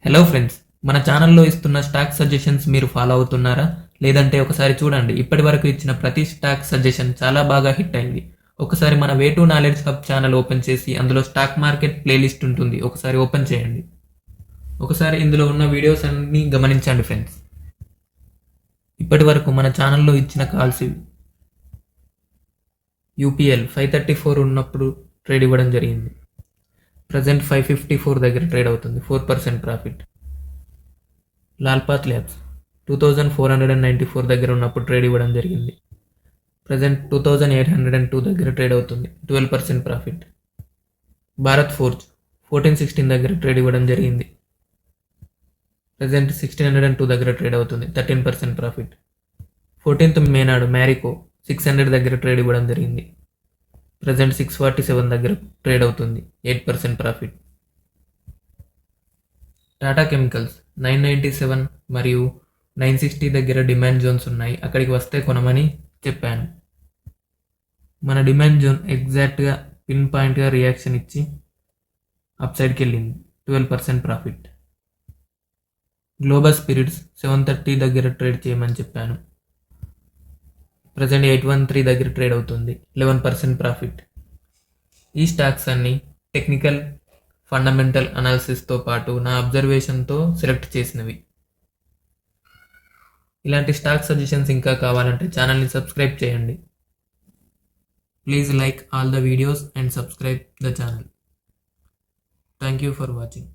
Hello friends, మన ఛానల్లో ఇస్తున్న స్టాక్ సజెషన్స్ మీరు ఫాలో అవుతున్నారా? లేదంటే ఒకసారి చూడండి. ఇప్పటి వరకు ఇచ్చిన ప్రతి స్టాక్ సజెషన్ చాలా బాగా హిట్ అయింది. ఒకసారి మన way to knowledge hub channel open చేసి అందులో స్టాక్ మార్కెట్ ప్లేలిస్ట్ ఉంటుంది, ఒకసారి ఓపెన్ చేయండి. ఒకసారి ఇందులో ఉన్న వీడియోస్ అన్ని గమనించండి ఫ్రెండ్స్. ఇప్పటి వరకు మన ఛానల్లో ఇచ్చిన కాల్స్ ఇవి. యూపీఎల్ 534 ఉన్నప్పుడు ట్రేడ్ ఇవ్వడం జరిగింది. ప్రజెంట్ 554 దగ్గర ట్రేడ్ అవుతుంది, 4% ప్రాఫిట్. లాల్పాత్ ల్యాబ్స్ 2494 దగ్గర ఉన్నప్పుడు ట్రేడ్ ఇవ్వడం జరిగింది. ప్రజెంట్ 2802 దగ్గర ట్రేడ్ అవుతుంది, 12% ప్రాఫిట్. భారత్ ఫోర్జ్ 1416 దగ్గర ట్రేడ్ ఇవ్వడం జరిగింది. ప్రజెంట్ 1602 దగ్గర ట్రేడ్ అవుతుంది, 13% ప్రాఫిట్. 14th మే నాడు మ్యారికో 600 దగ్గర ట్రేడ్ ఇవ్వడం జరిగింది. ప్రజెంట్ 647 దగ్గర ట్రేడ్ అవుతుంది, 8% ప్రాఫిట్. టాటా కెమికల్స్ 997 మరియు 960 దగ్గర డిమాండ్ జోన్స్ ఉన్నాయి, అక్కడికి వస్తే కొనమని చెప్పాను. మన డిమాండ్ జోన్ ఎగ్జాక్ట్గా పిన్ పాయింట్గా రియాక్షన్ ఇచ్చి అప్ సైడ్కి వెళ్ళింది, 12% ప్రాఫిట్. గ్లోబల్ స్పిరిట్స్ 730 దగ్గర ట్రేడ్ చేయమని చెప్పాను. ప్రజెంట్ 813 దగ్గర ట్రేడ్ అవుతుంది, 11% ప్రాఫిట్. ఈ స్టాక్స్ అన్ని టెక్నికల్ ఫండమెంటల్ అనాలిసిస్తో పాటు నా అబ్జర్వేషన్తో సెలెక్ట్ చేసినవి. ఇలాంటి స్టాక్ సజెషన్స్ ఇంకా కావాలంటే ఛానల్ని సబ్స్క్రైబ్ చేయండి. Please like all the videos and subscribe the channel. Thank you for watching.